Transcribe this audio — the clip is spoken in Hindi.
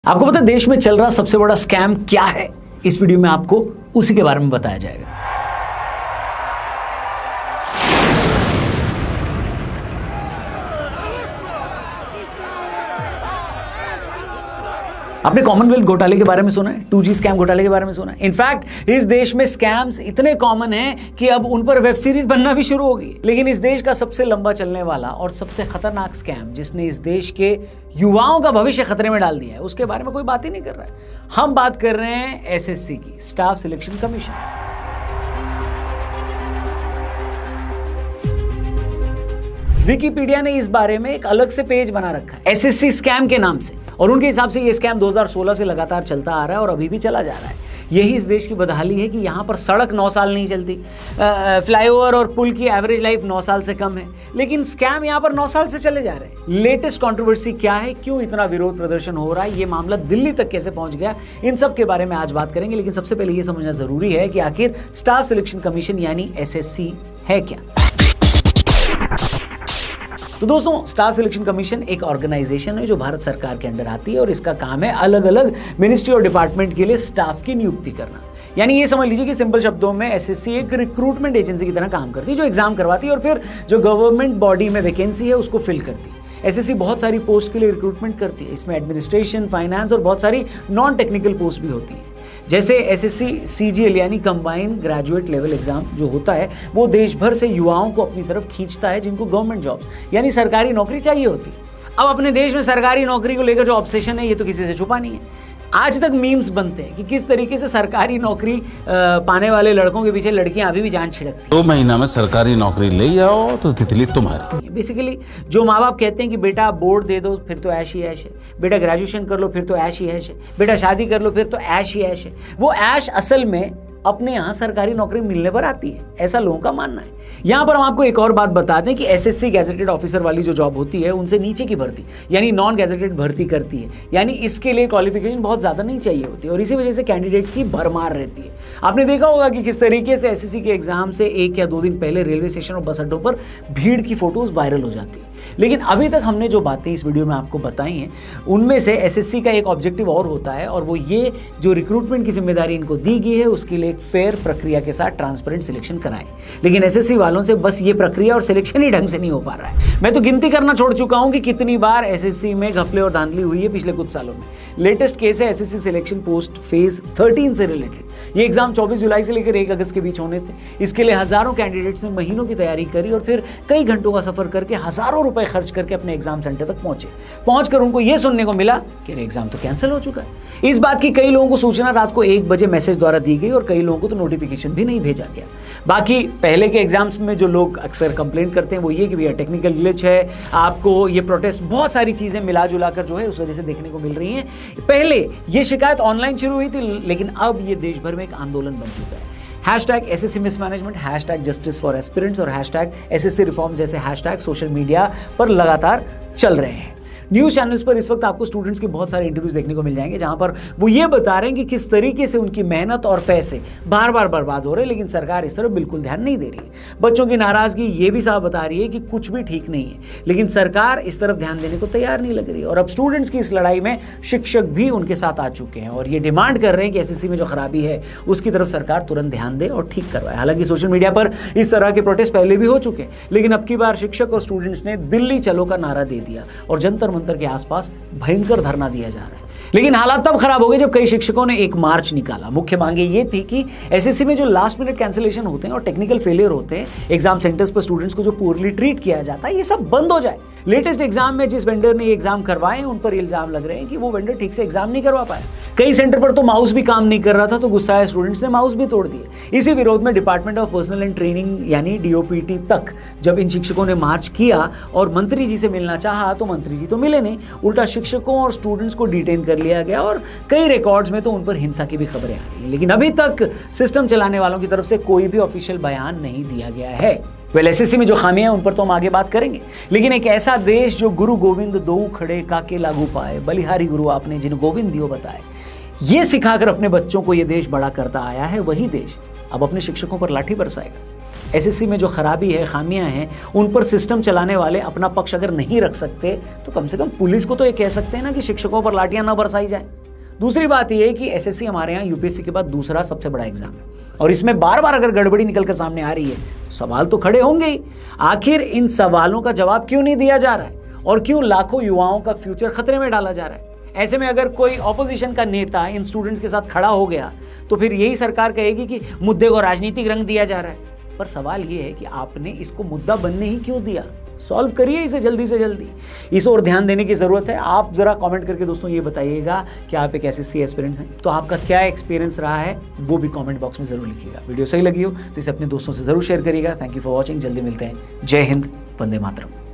आपको पता है देश में चल रहा सबसे बड़ा स्कैम क्या है? इस वीडियो में आपको उसी के बारे में बताया जाएगा। आपने कॉमनवेल्थ घोटाले के बारे में सुना है, 2G स्कैम घोटाले के बारे में सुना है। इनफैक्ट इस देश में स्कैम्स इतने कॉमन हैं कि अब उन पर वेब सीरीज बनना भी शुरू होगी। लेकिन इस देश का सबसे लंबा चलने वाला और सबसे खतरनाक स्कैम, जिसने इस देश के युवाओं का भविष्य खतरे में डाल दिया है, उसके बारे में कोई बात ही नहीं कर रहा है। हम बात कर रहे हैं SSC की, स्टाफ सिलेक्शन कमीशन। विकिपीडिया ने इस बारे में एक अलग से पेज बना रखा है SSC स्कैम के नाम से, और उनके हिसाब से ये स्कैम 2016 से लगातार चलता आ रहा है और अभी भी चला जा रहा है। यही इस देश की बदहाली है कि यहाँ पर सड़क 9 साल नहीं चलती, फ्लाईओवर और पुल की एवरेज लाइफ 9 साल से कम है, लेकिन स्कैम यहाँ पर 9 साल से चले जा रहे हैं। लेटेस्ट कंट्रोवर्सी क्या है, क्यों इतना विरोध प्रदर्शन हो रहा है, ये मामला दिल्ली तक कैसे पहुंच गया, इन सब के बारे में आज बात करेंगे। लेकिन सबसे पहले ये समझना जरूरी है कि आखिर स्टाफ सिलेक्शन कमीशन यानी SSC है क्या। तो दोस्तों, स्टाफ सिलेक्शन कमीशन एक ऑर्गेनाइजेशन है जो भारत सरकार के अंडर आती है और इसका काम है अलग अलग मिनिस्ट्री और डिपार्टमेंट के लिए स्टाफ की नियुक्ति करना। यानी ये समझ लीजिए कि सिंपल शब्दों में SSC एक रिक्रूटमेंट एजेंसी की तरह काम करती है, जो एग्जाम करवाती है और फिर जो गवर्नमेंट बॉडी में वैकेंसी है उसको फिल करती है। SSC बहुत सारी पोस्ट के लिए रिक्रूटमेंट करती है। इसमें एडमिनिस्ट्रेशन, फाइनेंस और बहुत सारी नॉन टेक्निकल पोस्ट भी होती है। जैसे SSC CGL यानी कंबाइन ग्रेजुएट लेवल एग्जाम जो होता है, वो देश भर से युवाओं को अपनी तरफ खींचता है जिनको गवर्नमेंट जॉब यानी सरकारी नौकरी चाहिए होती है। अब अपने देश में सरकारी नौकरी को लेकर जो ऑब्सेशन है, ये तो किसी से छुपा नहीं है। आज तक मीम्स बनते हैं कि किस तरीके से सरकारी नौकरी पाने वाले लड़कों के पीछे लड़कियां अभी भी जान छिड़कती हैं। 2 महीना में सरकारी नौकरी ले आओ तो तितली तुम्हारी। बेसिकली जो माँ बाप कहते हैं कि बेटा बोर्ड दे दो फिर तो ऐश ही ऐश है, बेटा ग्रेजुएशन कर लो फिर तो ऐश ही ऐश है, बेटा शादी कर लो फिर तो ऐश ही ऐश है, वो ऐश असल में अपने यहाँ सरकारी नौकरी मिलने पर आती है, ऐसा लोगों का मानना है। यहाँ पर हम आपको एक और बात बता दें कि SSC गैजेटेड ऑफिसर वाली जो जॉब होती है, उनसे नीचे की भर्ती यानी नॉन गैजेटेड भर्ती करती है। यानी इसके लिए क्वालिफिकेशन बहुत ज़्यादा नहीं चाहिए होती और इसी वजह से कैंडिडेट्स की भरमार रहती है। आपने देखा होगा कि किस तरीके से SSC के एग्जाम से 1 या 2 दिन पहले रेलवे स्टेशन और बस अड्डों पर भीड़ की फोटोज वायरल हो जाती है। लेकिन अभी तक हमने जो बातें इस वीडियो में आपको बताई हैं, उनमें से SSC का एक ऑब्जेक्टिव और होता है, और वो ये जो रिक्रूटमेंट की जिम्मेदारी इनको दी गई है उसके लिए एक फेयर प्रक्रिया के साथ ट्रांसपेरेंट सिलेक्शन कराएं। लेकिन SSC वालों से बस ये प्रक्रिया और सिलेक्शन ही ढंग से नहीं हो पा रहा है। मैं तो गिनती करना छोड़ चुका हूं कि कितनी बार SSC में घपले और धांधली हुई है पिछले कुछ सालों में। लेटेस्ट केस है SSC सिलेक्शन पोस्ट फेज 13 से रिलेटेड। ये एग्जाम 24 जुलाई से लेकर 1 अगस्त के बीच होने थे। इसके लिए हजारों कैंडिडेट्स ने महीनों की तैयारी करी और फिर कई घंटों का सफर करके हजारों रुपए खर्च करके अपने एग्जाम सेंटर तक पहुंचकर उनको यह सुनने को मिला कि एग्जाम तो कैंसिल हो चुका है। इस बात की कई लोगों को सूचना रात को 1 बजे मैसेज द्वारा दी गई और कई लोगों को तो नोटिफिकेशन भी नहीं भेजा गया। बाकी पहले के एग्जाम्स में जो लोग अक्सर कंप्लेंट करते हैं वो ये कि भैया टेक्निकल ग्लिच है, आपको ये प्रोटेस्ट, बहुत सारी चीजें मिला जुला कर जो है उस वजह से देखने को मिल रही हैं। पहले ये शिकायत ऑनलाइन शुरू हुई थी, लेकिन अब ये देश भर में एक आंदोलन बन चुका है। #SSC mismanagement, #justice for aspirants और #SSC रिफॉर्म जैसे हैशटैग सोशल मीडिया पर लगातार चल रहे हैं। न्यूज़ चैनल्स पर इस वक्त आपको स्टूडेंट्स के बहुत सारे इंटरव्यूज देखने को मिल जाएंगे, जहां पर वो ये बता रहे हैं कि किस तरीके से उनकी मेहनत और पैसे बार बार बर्बाद हो रहे हैं, लेकिन सरकार इस तरफ बिल्कुल ध्यान नहीं दे रही है। बच्चों की नाराजगी ये भी साफ बता रही है कि कुछ भी ठीक नहीं है, लेकिन सरकार इस तरफ ध्यान देने को तैयार नहीं लग रही। और अब स्टूडेंट्स की इस लड़ाई में शिक्षक भी उनके साथ आ चुके हैं और ये डिमांड कर रहे हैं कि SSC में जो खराबी है उसकी तरफ सरकार तुरंत ध्यान दे और ठीक करवाए। हालांकि सोशल मीडिया पर इस तरह के प्रोटेस्ट पहले भी हो चुके हैं, लेकिन अब की बार शिक्षक और स्टूडेंट्स ने दिल्ली चलो का नारा दे दिया और जंतर मंतर के आसपास भयंकर धरना दिया जा रहा है। लेकिन हालात तब खराब हो गए जब कई शिक्षकों ने एक मार्च निकाला। मुख्य मांगे ये थी कि SSC में जो लास्ट मिनट कैंसिलेशन होते हैं और टेक्निकल फेलियर होते हैं, एग्जाम सेंटर्स पर स्टूडेंट्स को जो पूरली ट्रीट किया जाता है, ये सब बंद हो जाए। लेटेस्ट एग्जाम में जिस वेंडर ने एग्जाम करवाए उन पर इल्जाम लग रहे हैं कि वो वेंडर ठीक से एग्जाम नहीं करवा पाया। कई सेंटर पर तो माउस भी काम नहीं कर रहा था, तो गुस्साए स्टूडेंट्स ने माउस भी तोड़ दिए। इसी विरोध में department of personal and training यानी DOPT तक जब इन शिक्षकों ने मार्च किया और मंत्री जी से मिलना चाहा तो मंत्री जी तो मिले नहीं, उल्टा शिक्षकों और स्टूडेंट्स को डिटेन कर लिया गया और कई रिकॉर्ड्स में तो उन पर हिंसा की भी खबरें आ रही हैं। लेकिन अभी तक सिस्टम चलाने वालों की तरफ से कोई भी ऑफिशियल बयान नहीं दिया गया है। SSC में जो खामियां हैं उन पर तो हम आगे बात करेंगे, लेकिन एक ऐसा देश जो गुरु गोविंद दो खड़े काके लागू पाए, बलिहारी गुरु आपने जिन गोविंद दियो बताए, ये सिखाकर अपने बच्चों को ये देश बड़ा करता आया है, वही देश अब अपने शिक्षकों पर लाठी बरसाएगा। एसएससी में जो खराबी है, खामियां हैं, उन पर सिस्टम चलाने वाले अपना पक्ष अगर नहीं रख सकते तो कम से कम पुलिस को तो ये कह सकते हैं ना कि शिक्षकों पर लाठियां ना बरसाई जाए। दूसरी बात यह है कि एसएससी हमारे यहाँ यूपीएससी के बाद दूसरा सबसे बड़ा एग्जाम है और इसमें बार बार अगर गड़बड़ी निकल कर सामने आ रही है तो सवाल तो खड़े होंगे ही। आखिर इन सवालों का जवाब क्यों नहीं दिया जा रहा है और क्यों लाखों युवाओं का फ्यूचर खतरे में डाला जा रहा है? ऐसे में अगर कोई ऑपोजिशन का नेता इन स्टूडेंट्स के साथ खड़ा हो गया तो फिर यही सरकार कहेगी कि मुद्दे को राजनीतिक रंग दिया जा रहा है। पर सवाल ये है कि आपने इसको मुद्दा बनने ही क्यों दिया? सॉल्व करिए इसे जल्दी से जल्दी। इस ओर ध्यान देने की ज़रूरत है। आप ज़रा कमेंट करके दोस्तों ये बताइएगा कि आप एक एसएससी एस्पिरेंट्स हैं, तो आपका क्या एक्सपीरियंस रहा है वो भी कमेंट बॉक्स में ज़रूर लिखिएगा। वीडियो सही लगी हो तो इसे अपने दोस्तों से ज़रूर शेयर करिएगा। Thank you for watching. जल्दी मिलते हैं। जय हिंद, वंदे मातरम।